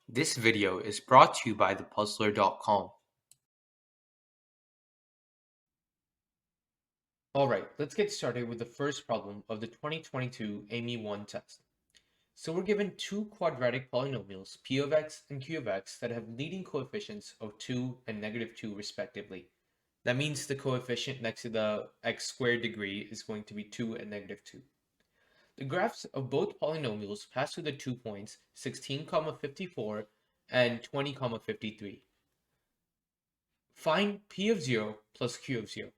This video is brought to you by thepuzzler.com. Alright, let's get started with the first problem of the 2022 AIME 1 test. So we're given two quadratic polynomials, p of x and q of x, that have leading coefficients of 2 and -2 respectively. That means the coefficient next to the x squared degree is going to be 2 and -2. The graphs of both polynomials pass through the 2 points 16, 54 and 20, 53. Find p of 0 plus q of 0.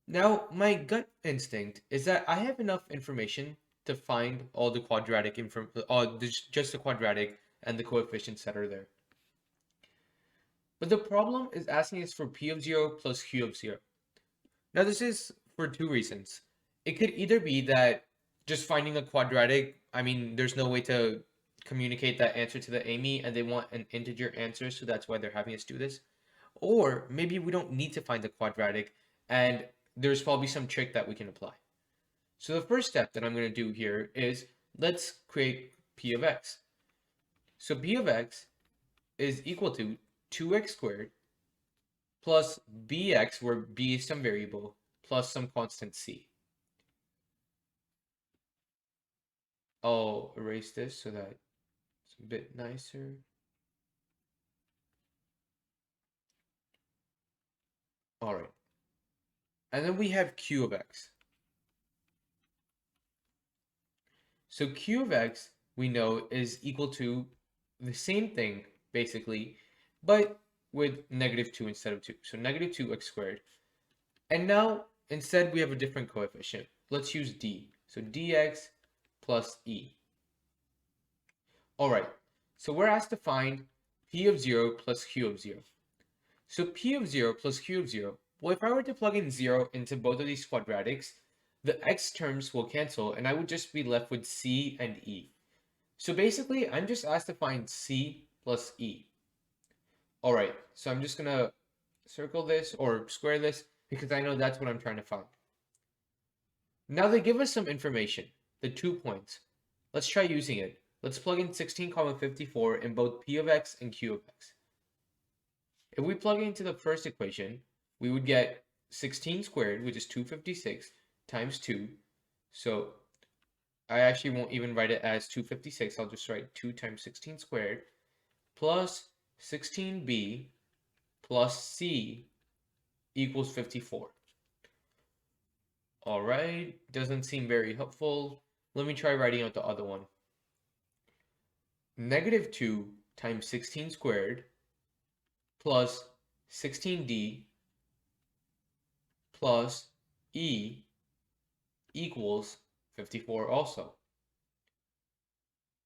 Now, my gut instinct is that I have enough information to find all the quadratic just the quadratic and the coefficients that are there. But the problem is asking us for p of 0 plus q of 0. Now, this is for two reasons. It could either be that just finding a quadratic, there's no way to communicate that answer to the AIME and they want an integer answer, so that's why they're having us do this. Or maybe we don't need to find the quadratic and there's probably some trick that we can apply. So the first step that I'm going to do here is let's create p of x. So p of x is equal to 2x squared plus bx, where b is some variable, plus some constant c. I'll erase this so that it's a bit nicer. All right. And then we have q of x. So q of x, we know, is equal to the same thing, basically, but with -2 instead of 2. So -2x squared. And now, instead, we have a different coefficient. Let's use d. So dx plus e. All right. So we're asked to find p of 0 plus q of 0. So p of 0 plus q of 0, well, if I were to plug in 0 into both of these quadratics, the x terms will cancel and I would just be left with c and e. So basically, I'm just asked to find c plus e. All right, so I'm just going to circle this or square this because I know that's what I'm trying to find. Now they give us some information, the 2 points. Let's try using it. Let's plug in 16, 54 in both p of x and q of x. If we plug it into the first equation, we would get 16 squared, which is 256, times 2. So I actually won't even write it as 256. I'll just write 2 times 16 squared plus 16b plus c equals 54. All right, doesn't seem very helpful. Let me try writing out the other one. -2 times 16 squared plus 16d plus e equals 54 also.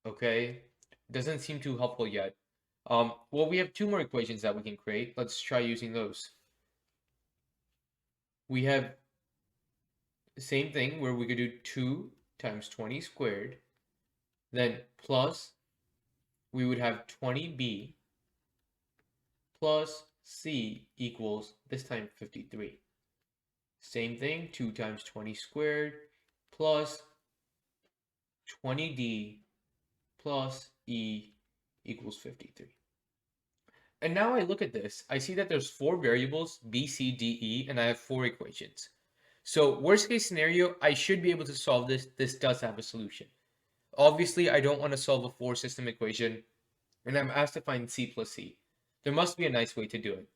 Okay, doesn't seem too helpful yet. Well, we have two more equations that we can create. Let's try using those. We have the same thing where we could do 2 times 20 squared, then plus, we would have 20b plus c equals, this time, 53. Same thing, 2 times 20 squared plus 20d plus e equals 53. And now I look at this, I see that there's 4 variables, b, c, d, e, and I have 4 equations. So worst case scenario, I should be able to solve this. This does have a solution. Obviously, I don't want to solve a 4-system equation, and I'm asked to find c plus c. There must be a nice way to do it.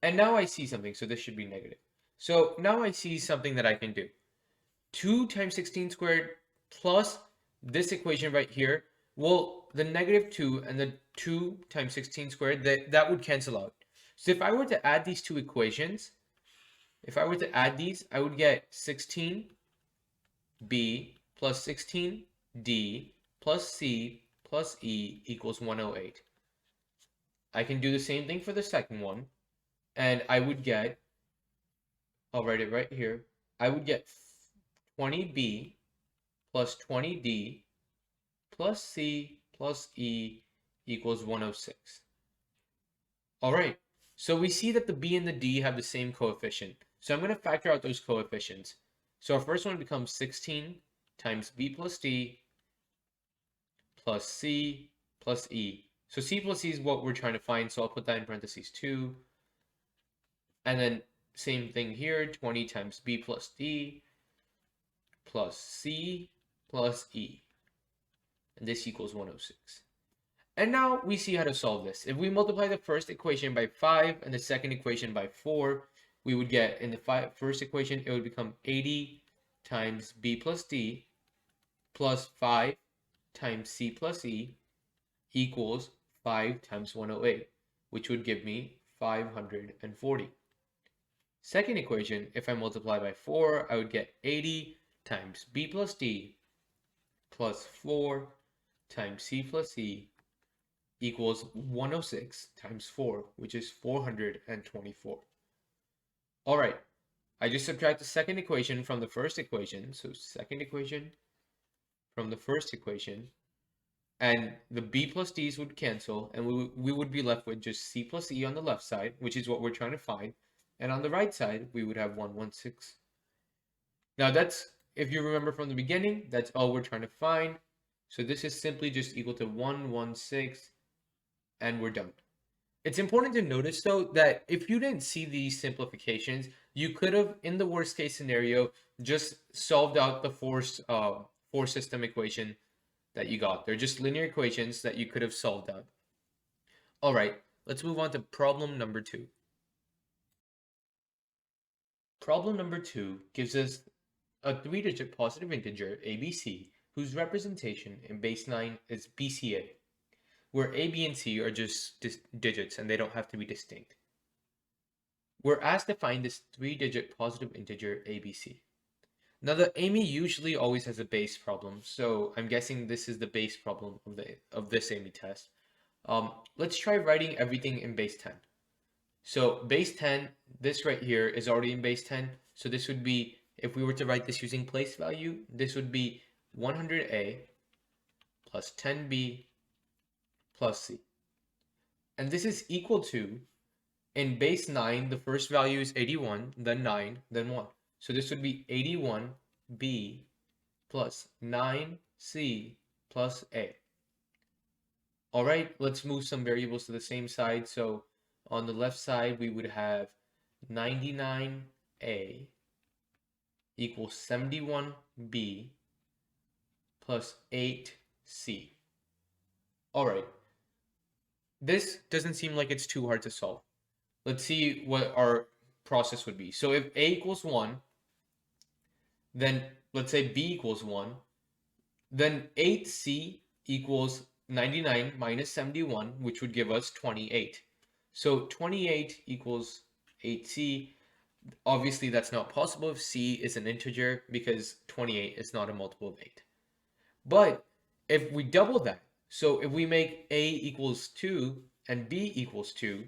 And now I see something, so this should be negative. So now I see something that I can do. 2 times 16 squared plus this equation right here, well, the -2 and the 2 times 16 squared, that would cancel out. So if I were to add these two equations, if I were to add these, I would get 16b plus 16d plus c plus e equals 108. I can do the same thing for the second one, and I would get, I'll write it right here, I would get 20b plus 20d plus c plus e equals 106. All right, so we see that the b and the d have the same coefficient. So I'm going to factor out those coefficients. So our first one becomes 16 times b plus d plus c plus E. So C plus E is what we're trying to find, so I'll put that in parentheses 2. And then same thing here, 20 times B plus D plus C plus E. And this equals 106. And now we see how to solve this. If we multiply the first equation by 5 and the second equation by 4, we would get in the first equation, it would become 80 times B plus D plus 5 times C plus E equals 5 times 108, which would give me 540. Second equation, if I multiply by 4, I would get 80 times B plus D plus 4 times C plus E equals 106 times 4, which is 424. All right, I just subtract the second equation from the first equation. So second equation from the first equation, and the B plus D's would cancel, and we would be left with just C plus E on the left side, which is what we're trying to find. And on the right side, we would have 116. Now that's, if you remember from the beginning, that's all we're trying to find. So this is simply just equal to 116, and we're done. It's important to notice, though, that if you didn't see these simplifications, you could have, in the worst case scenario, just solved out the force system equation that you got. They're just linear equations that you could have solved out. All right, let's move on to problem number 2. Problem number 2 gives us a 3-digit positive integer, ABC, whose representation in base 9 is BCA, where A, B, and C are just digits and they don't have to be distinct. We're asked to find this 3-digit positive integer ABC. Now the AIME usually always has a base problem, so I'm guessing this is the base problem of this AIME test. Let's try writing everything in base 10. So base 10, this right here is already in base 10, so this would be, if we were to write this using place value, this would be 100A plus 10B plus C. And this is equal to, in base 9, the first value is 81, then 9, then 1. So this would be 81B plus 9C plus A. All right, let's move some variables to the same side. So on the left side, we would have 99A equals 71B plus 8C. All right. This doesn't seem like it's too hard to solve. Let's see what our process would be. So if A equals 1, then let's say B equals 1, then 8C equals 99 minus 71, which would give us 28. So 28 equals 8C. Obviously, that's not possible if C is an integer because 28 is not a multiple of 8. But if we double that, so if we make A equals 2 and B equals 2,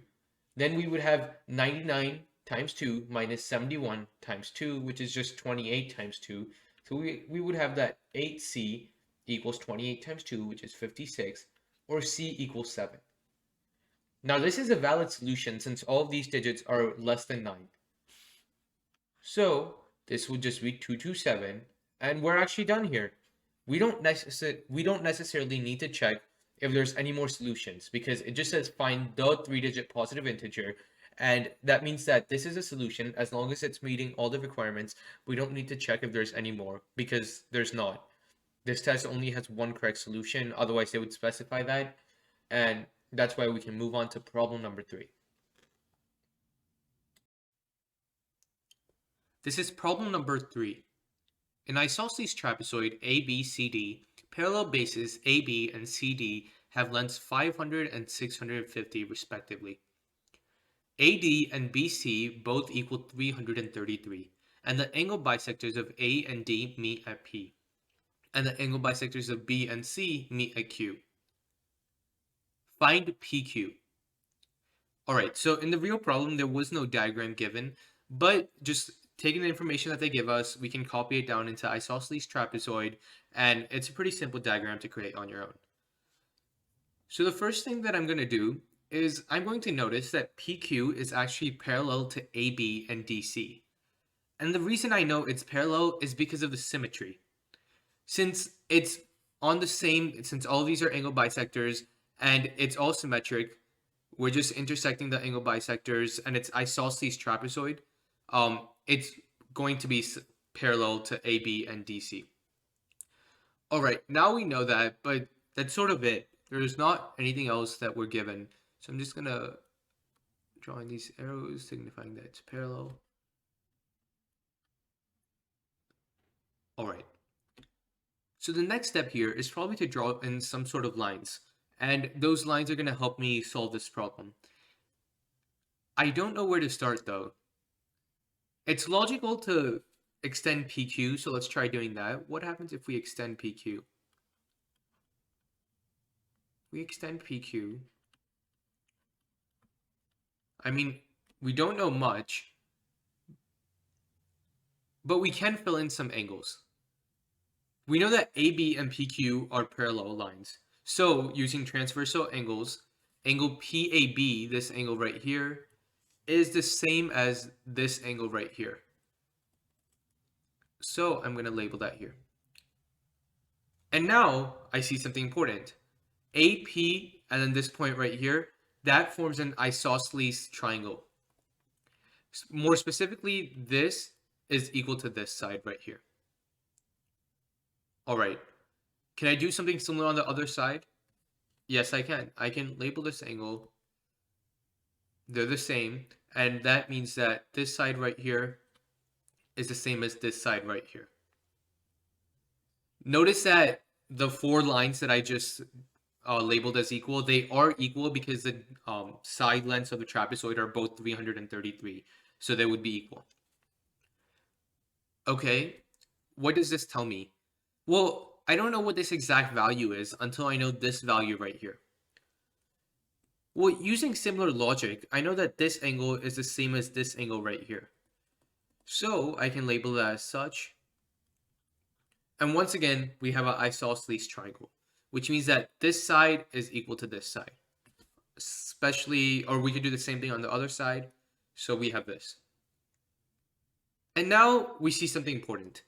then we would have 99 times 2 minus 71 times 2, which is just 28 times 2. So we would have that 8C equals 28 times 2, which is 56, or C equals 7. Now this is a valid solution since all of these digits are less than 9. So this would just be 227, and we're actually done here. We don't necessarily need to check if there's any more solutions because it just says find the 3-digit positive integer, and that means that this is a solution as long as it's meeting all the requirements. We don't need to check if there's any more because there's not. This test only has one correct solution, otherwise they would specify that, and that's why we can move on to problem number 3. This is problem number 3. In isosceles trapezoid ABCD, parallel bases AB and CD have lengths 500 and 650 respectively. AD and BC both equal 333, and the angle bisectors of A and D meet at P, and the angle bisectors of B and C meet at Q. Find PQ. Alright, so in the real problem, there was no diagram given, but just taking the information that they give us, we can copy it down into isosceles trapezoid, and it's a pretty simple diagram to create on your own. So the first thing that I'm going to do is I'm going to notice that PQ is actually parallel to AB and DC. And the reason I know it's parallel is because of the symmetry. Since it's on the same, since all of these are angle bisectors, and it's all symmetric. We're just intersecting the angle bisectors, and it's isosceles trapezoid. It's going to be parallel to AB and DC. All right, now we know that, but that's sort of it. There's not anything else that we're given. So I'm just gonna draw in these arrows signifying that it's parallel. All right. So the next step here is probably to draw in some sort of lines. And those lines are going to help me solve this problem. I don't know where to start though. It's logical to extend PQ, so let's try doing that. What happens if we extend PQ? We extend PQ. I mean, we don't know much, but we can fill in some angles. We know that AB and PQ are parallel lines. So using transversal angles, angle PAB, this angle right here, is the same as this angle right here. So I'm going to label that here. And now I see something important. AP and then this point right here, that forms an isosceles triangle. More specifically, this is equal to this side right here. All right. Can I do something similar on the other side? Yes, I can. I can label this angle. They're the same. And that means that this side right here is the same as this side right here. Notice that the four lines that I just labeled as equal, they are equal because the side lengths of the trapezoid are both 333. So they would be equal. Okay, what does this tell me? Well, I don't know what this exact value is until I know this value right here. Well, using similar logic, I know that this angle is the same as this angle right here. So I can label that as such. And once again, we have an isosceles triangle, which means that this side is equal to this side. Especially, or we could do the same thing on the other side. So we have this. And now we see something important.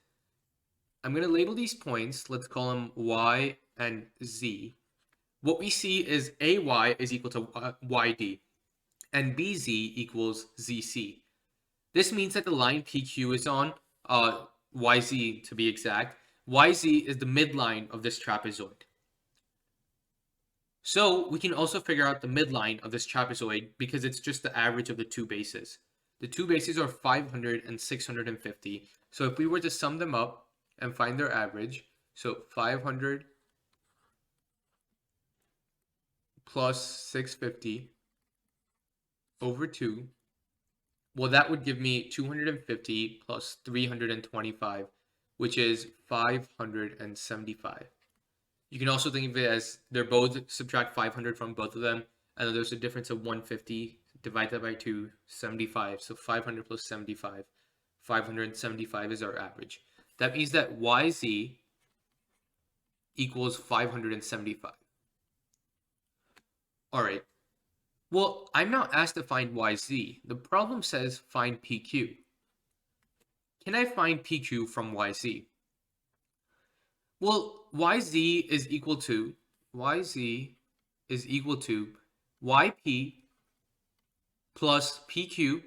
I'm going to label these points. Let's call them Y and Z. What we see is AY is equal to YD, and BZ equals ZC. This means that the line PQ is on YZ to be exact. YZ is the midline of this trapezoid. So we can also figure out the midline of this trapezoid because it's just the average of the two bases. The two bases are 500 and 650. So if we were to sum them up and find their average, so 500 plus 650 over 2, well, that would give me 250 plus 325, which is 575. You can also think of it as they're both, subtract 500 from both of them, and then there's a difference of 150, divide that by 2, 75. So 500 plus 75, 575 is our average. That means that YZ equals 575. All right. Well, I'm not asked to find YZ. The problem says find PQ. Can I find PQ from YZ? Well, YZ is equal to YP plus PQ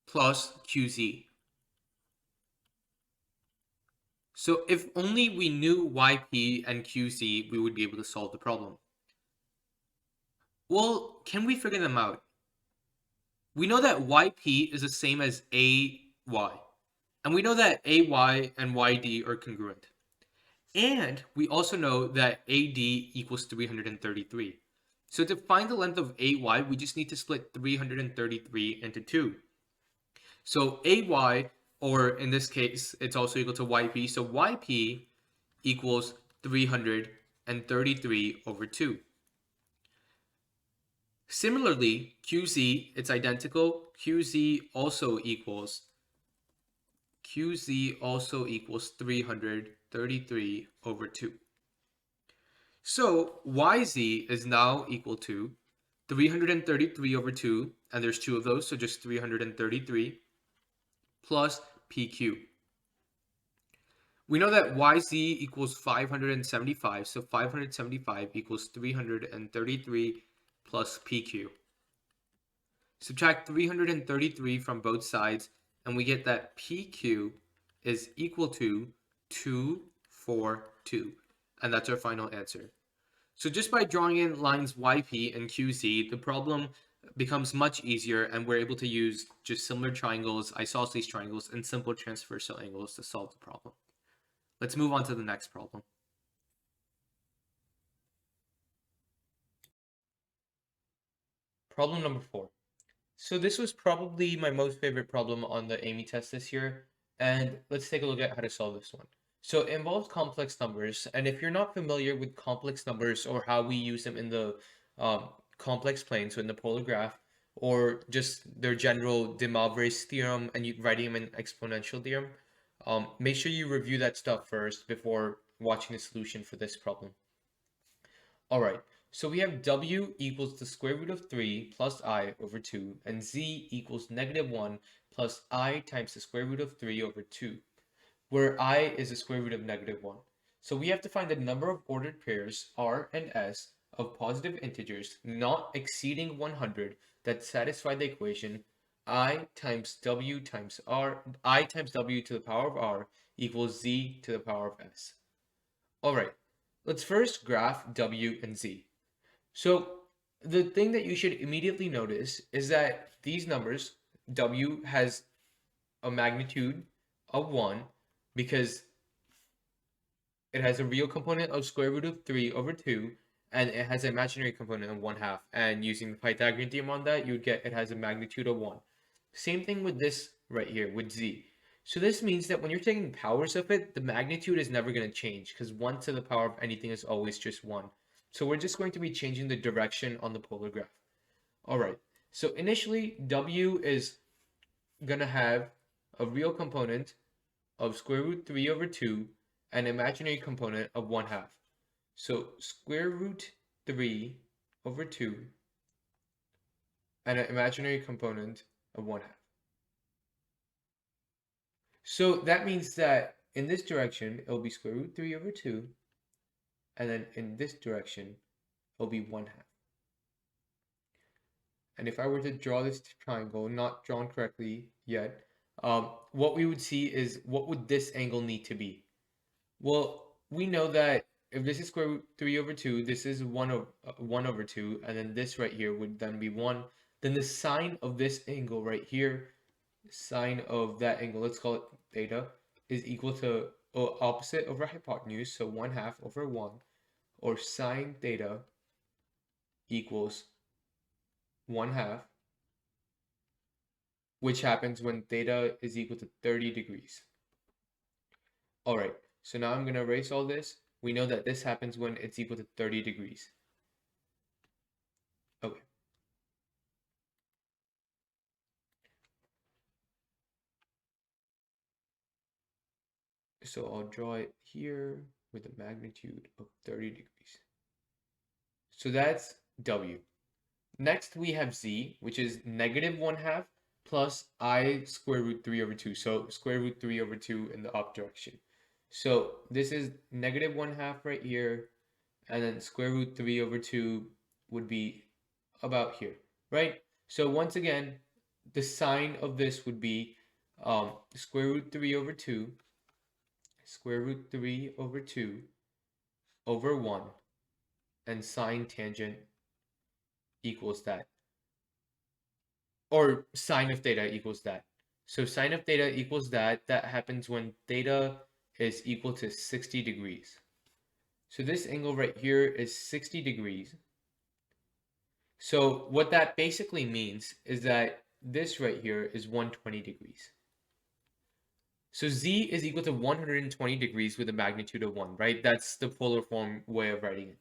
plus QZ. So if only we knew YP and QZ, we would be able to solve the problem. Well, can we figure them out? We know that YP is the same as AY. And we know that AY and YD are congruent. And we also know that AD equals 333. So to find the length of AY, we just need to split 333 into 2. So AY, or in this case, it's also equal to YP. So YP equals 333 over 2. Similarly, QZ, it's identical. QZ also equals 333 over 2. So YZ is now equal to 333 over 2, and there's 2 of those, so just 333, plus PQ. We know that YZ equals 575, so 575 equals 333 plus PQ. Subtract 333 from both sides, and we get that PQ is equal to 242. And that's our final answer. So just by drawing in lines YP and QZ, the problem becomes much easier, and we're able to use just similar triangles, isosceles triangles, and simple transversal angles to solve the problem. Let's move on to the next problem. Problem number 4. So this was probably my most favorite problem on the AIME test this year, and let's take a look at how to solve this one. So it involves complex numbers, and if you're not familiar with complex numbers or how we use them in the complex plane, so in the polar graph, or just their general de Moivre's theorem and you writing them in exponential theorem, make sure you review that stuff first before watching the solution for this problem. All right, so we have w equals the square root of 3 plus I over 2, and z equals -1 plus I times the square root of 3 over 2, where I is the square root of -1. So we have to find the number of ordered pairs R and S of positive integers not exceeding 100 that satisfy the equation I times W times R, I times W to the power of R equals Z to the power of S. All right, let's first graph W and Z. So the thing that you should immediately notice is that these numbers, W has a magnitude of 1 because it has a real component of square root of 3 over 2, and it has an imaginary component of 1/2. And using the Pythagorean theorem on that, you would get it has a magnitude of 1. Same thing with this right here, with Z. So this means that when you're taking powers of it, the magnitude is never going to change because 1 to the power of anything is always just 1. So we're just going to be changing the direction on the polar graph. All right, so initially W is going to have a real component of square root 3 over 2 and an imaginary component of 1/2. So square root 3 over 2 and an imaginary component of 1/2. So that means that in this direction, it'll be square root 3 over 2, and then in this direction, it'll be 1/2. And if I were to draw this triangle, not drawn correctly yet, what we would see is what would this angle need to be? Well, we know that if this is square root 3 over 2, this is 1 over 2, and then this right here would then be 1. Then the sine of this angle right here, sine of that angle, let's call it theta, is equal to opposite over hypotenuse, so 1/2 over 1, or sine theta equals 1/2, which happens when theta is equal to 30 degrees. All right, so now I'm going to erase all this. We know that this happens when it's equal to 30 degrees. Okay. So I'll draw it here with a magnitude of 30 degrees. So that's W. Next we have Z, which is -1/2 plus I square root 3 over 2. So square root 3 over 2 in the up direction. So this is -1/2 right here, and then square root 3 over 2 would be about here, right? So once again, the sign of this would be square root 3 over 2, square root 3 over 2 over 1, and sine tangent equals that. Or sine of theta equals that. So sine of theta equals that. That happens when theta is equal to 60 degrees. So this angle right here is 60 degrees. So what that basically means is that this right here is 120 degrees. So Z is equal to 120 degrees with a magnitude of 1, right? That's the polar form way of writing it.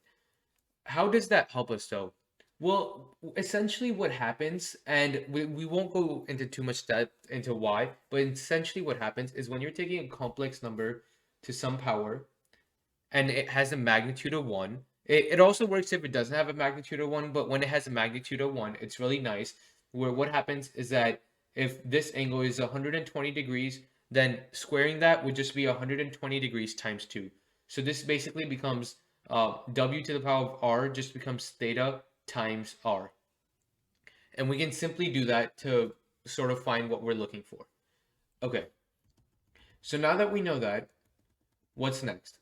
How does that help us though? Well, essentially what happens, and we won't go into too much depth into why, but essentially what happens is when you're taking a complex number to some power and it has a magnitude of 1, it also works if it doesn't have a magnitude of 1, but when it has a magnitude of 1, it's really nice, where what happens is that if this angle is 120 degrees, then squaring that would just be 120 degrees times 2. So this basically becomes w to the power of r just becomes theta times r. And we can simply do that to sort of find what we're looking for. Okay, so now that we know that, what's next?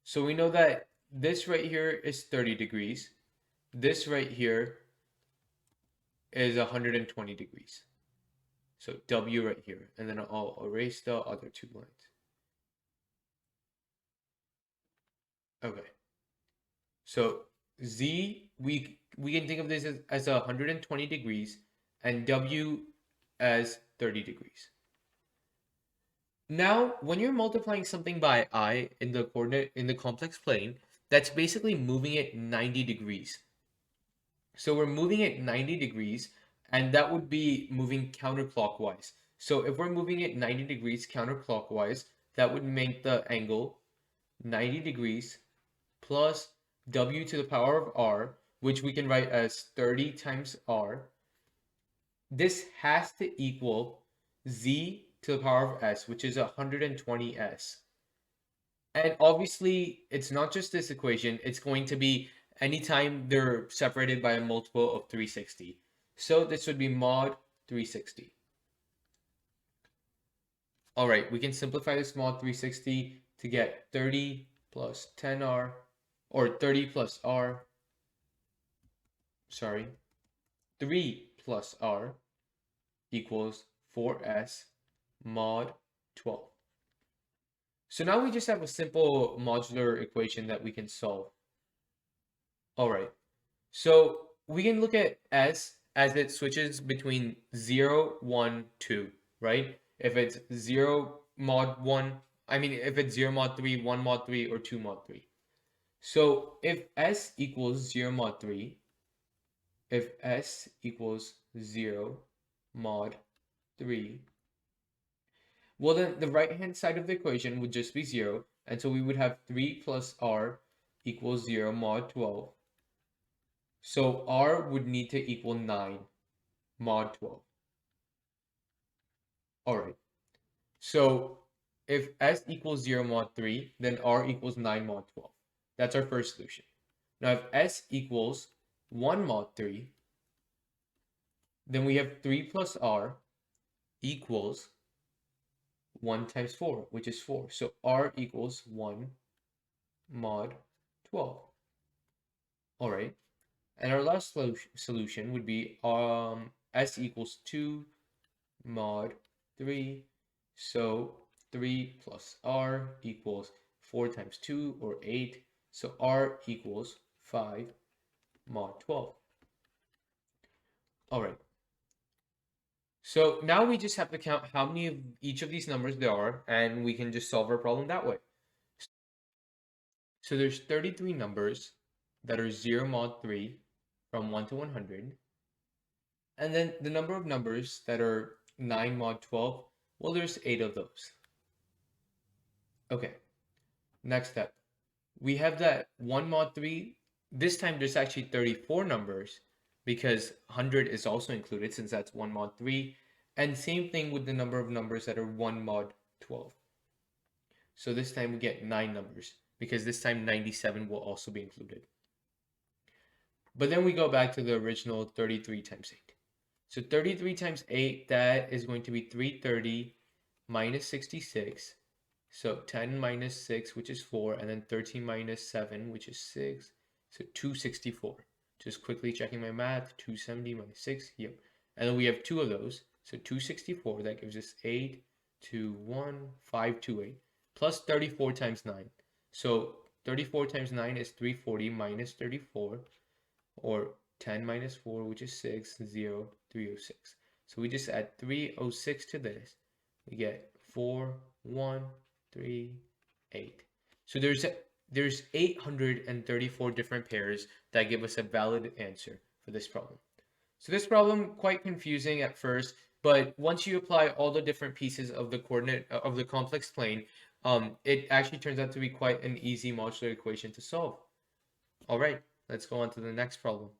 So we know that this right here is 30 degrees. This right here is 120 degrees. So W right here. And then I'll erase the other two lines. Okay. So Z, we can think of this as 120 degrees and W as 30 degrees. Now, when you're multiplying something by I in the coordinate in the complex plane, that's basically moving it 90 degrees. So we're moving it 90 degrees, and that would be moving counterclockwise. So if we're moving it 90 degrees counterclockwise, that would make the angle 90 degrees plus w to the power of r, which we can write as 30 times r. This has to equal z to the power of s, which is 120s. And obviously, it's not just this equation, it's going to be anytime they're separated by a multiple of 360. So this would be mod 360. All right, we can simplify this mod 360 to get 30 plus 10r, or 30 plus r, sorry, 3 plus r equals 4s mod 12. So now we just have a simple modular equation that we can solve. All right, so we can look at s as it switches between 0, 1, 2, right? If it's 0 mod 1, if it's 0 mod 3, 1 mod 3, or 2 mod 3. So if s equals 0 mod 3, if s equals 0 mod 3, well then the right hand side of the equation would just be 0, and so we would have 3 plus r equals 0 mod 12. So r would need to equal 9 mod 12. Alright, so if s equals 0 mod 3, then r equals 9 mod 12. That's our first solution. Now if s equals 1 mod 3, then we have 3 plus r equals 1 times 4, which is 4. So r equals 1 mod 12. All right. And our last solution would be s equals 2 mod 3. So 3 plus r equals 4 times 2, or 8. So r equals 5 mod 12. All right. So now we just have to count how many of each of these numbers there are, and we can just solve our problem that way. So there's 33 numbers that are 0 mod 3 from 1 to 100. And then the number of numbers that are 9 mod 12, well, there's 8 of those. Okay, next step. We have that 1 mod 3. This time there's actually 34 numbers because 100 is also included since that's 1 mod 3. And same thing with the number of numbers that are 1 mod 12. So this time we get 9 numbers because this time 97 will also be included. But then we go back to the original 33 times 8. So 33 times 8, that is going to be 330 minus 66. So 10 minus 6, which is 4, and then 13 minus 7, which is 6. So 264. Just quickly checking my math, 270 minus 6, yep. And then we have 2 of those. So 264, that gives us 8, 2, 1, 5, 2, 8. Plus 34 times 9. So 34 times 9 is 340 minus 34, or 10 minus 4, which is 6, 0, 306. So we just add 306 to this. We get 4, 1, 3, 8. So there's 834 different pairs that give us a valid answer for this problem. So this problem, quite confusing at first, but once you apply all the different pieces of the coordinate of the complex plane, it actually turns out to be quite an easy modular equation to solve. All right, let's go on to the next problem.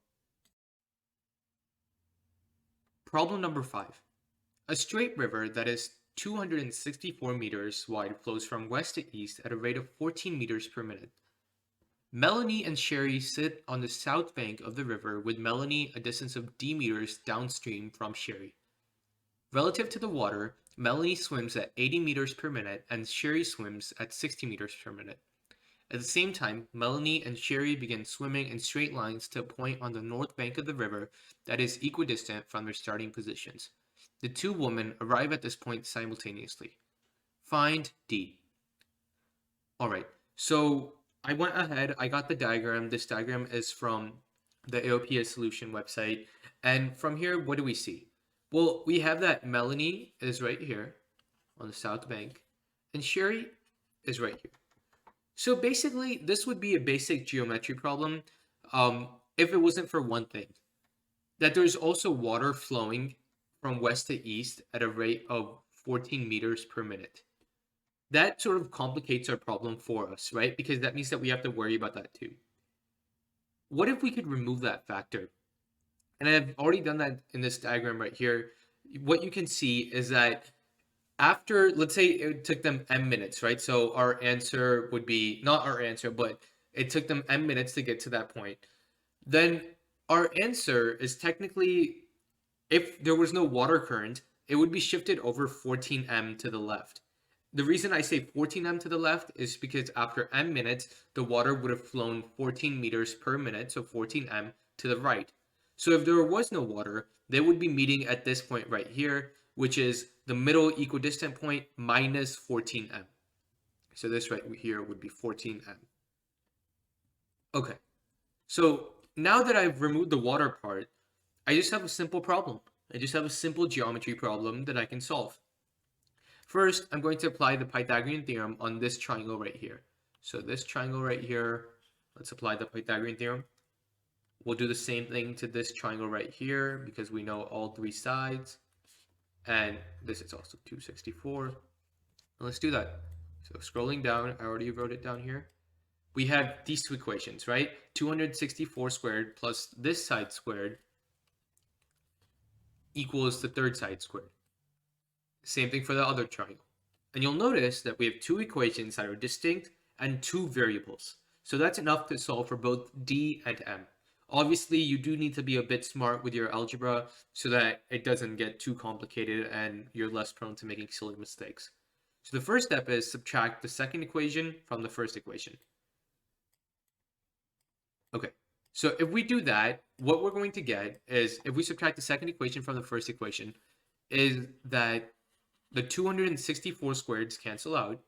Problem number 5. A straight river that is 264 meters wide flows from west to east at a rate of 14 meters per minute. Melanie and Sherry sit on the south bank of the river with Melanie a distance of d meters downstream from Sherry. Relative to the water, Melanie swims at 80 meters per minute and Sherry swims at 60 meters per minute. At the same time, Melanie and Sherry begin swimming in straight lines to a point on the north bank of the river that is equidistant from their starting positions. The two women arrive at this point simultaneously. Find D. Alright, so I went ahead, I got the diagram. This diagram is from the AOPA solution website. And from here, what do we see? Well, we have that Melanie is right here on the south bank, and Sherry is right here. So basically, this would be a basic geometry problem if it wasn't for one thing, that there's also water flowing from west to east at a rate of 14 meters per minute. That sort of complicates our problem for us, right? Because that means that we have to worry about that too. What if we could remove that factor? And I've already done that in this diagram right here. What you can see is that after, let's say it took them m minutes, right? So our answer would be, not our answer, but it took them m minutes to get to that point. Then our answer is technically, if there was no water current, it would be shifted over 14m to the left. The reason I say 14m to the left is because after m minutes, the water would have flown 14 meters per minute, so 14m to the right. So if there was no water, they would be meeting at this point right here, which is the middle equidistant point minus 14m. So this right here would be 14m. Okay, so now that I've removed the water part, I just have a simple problem. I just have a simple geometry problem that I can solve. First, I'm going to apply the Pythagorean theorem on this triangle right here. So this triangle right here, let's apply the Pythagorean theorem. We'll do the same thing to this triangle right here because we know all three sides. And this is also 264. And let's do that. So scrolling down, I already wrote it down here. We have these two equations, right? 264 squared plus this side squared equals the third side squared. Same thing for the other triangle. And you'll notice that we have two equations that are distinct and two variables. So that's enough to solve for both D and M. Obviously, you do need to be a bit smart with your algebra so that it doesn't get too complicated and you're less prone to making silly mistakes. So the first step is subtract the second equation from the first equation. Okay, so if we do that, what we're going to get is, if we subtract the second equation from the first equation, is that the 264 squareds cancel out,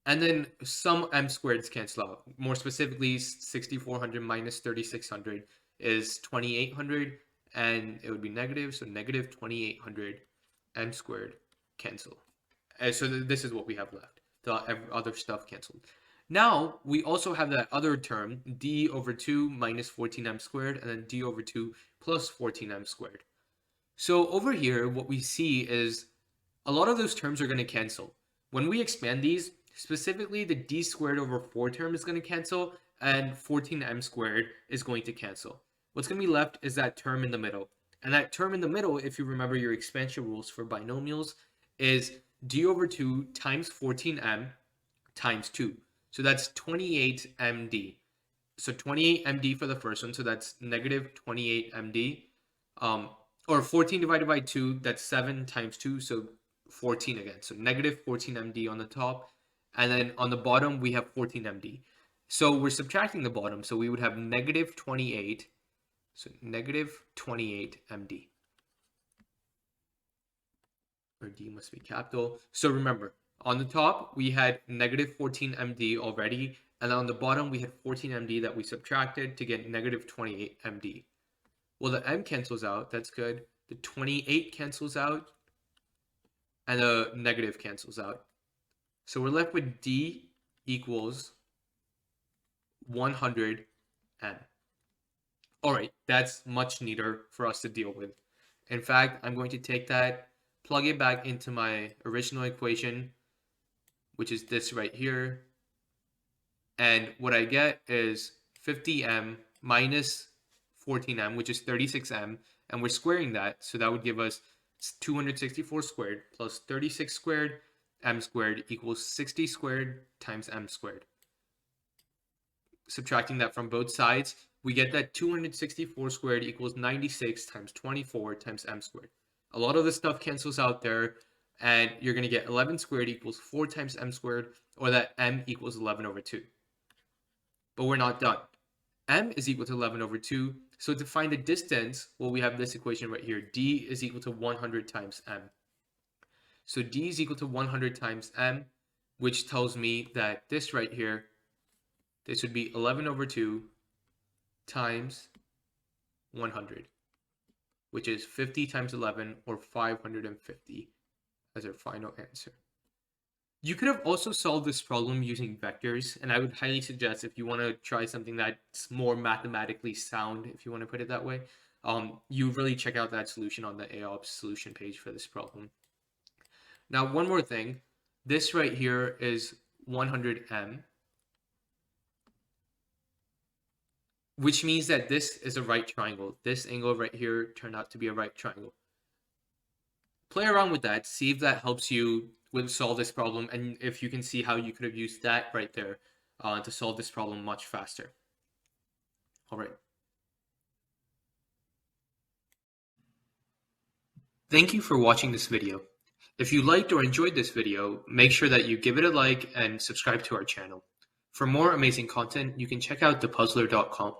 and then some m squareds cancel out. More specifically, 6400 minus 3600 is 2800, and it would be negative, so negative 2800 m squared cancel. And so this is what we have left. The other stuff canceled. Now, we also have that other term, d over 2 minus 14m squared, and then d over 2 plus 14m squared. So over here, what we see is a lot of those terms are going to cancel. When we expand these, specifically the d squared over 4 term is going to cancel, and 14m squared is going to cancel. What's going to be left is that term in the middle. And that term in the middle, if you remember your expansion rules for binomials, is d over 2 times 14m times 2. So that's 28md. So 28md for the first one, so that's negative 28md. Or 14 divided by 2, that's 7 times 2, so 14 again. So negative 14md on the top. And then on the bottom, we have 14md. So we're subtracting the bottom, so we would have negative 28. So negative 28md. Or d must be capital. So remember, on the top, we had negative 14md already. And on the bottom, we had 14md that we subtracted to get negative 28md. Well, the m cancels out. That's good. The 28 cancels out. And the negative cancels out. So we're left with d equals 100m. All right, that's much neater for us to deal with. In fact, I'm going to take that, plug it back into my original equation, which is this right here. And what I get is 50m minus 14m, which is 36m. And we're squaring that, so that would give us 264 squared plus 36 squared m squared equals 60 squared times m squared. Subtracting that from both sides, we get that 264 squared equals 96 times 24 times m squared. A lot of this stuff cancels out there, and you're going to get 11 squared equals 4 times m squared, or that m equals 11 over 2. But we're not done. M is equal to 11 over 2, so to find the distance, well, we have this equation right here. D is equal to 100 times m. So D is equal to 100 times m, which tells me that this right here, this would be 11 over 2 times 100, which is 50 times 11, or 550 as our final answer. You could have also solved this problem using vectors, and I would highly suggest, if you want to try something that's more mathematically sound, if you want to put it that way, you really check out that solution on the AIME solution page for this problem. Now, one more thing. This right here is 100m, which means that this is a right triangle. This angle right here turned out to be a right triangle. Play around with that, see if that helps you solve this problem, and if you can see how you could have used that right there to solve this problem much faster. All right. Thank you for watching this video. If you liked or enjoyed this video, make sure that you give it a like and subscribe to our channel. For more amazing content, you can check out thepuzzler.com.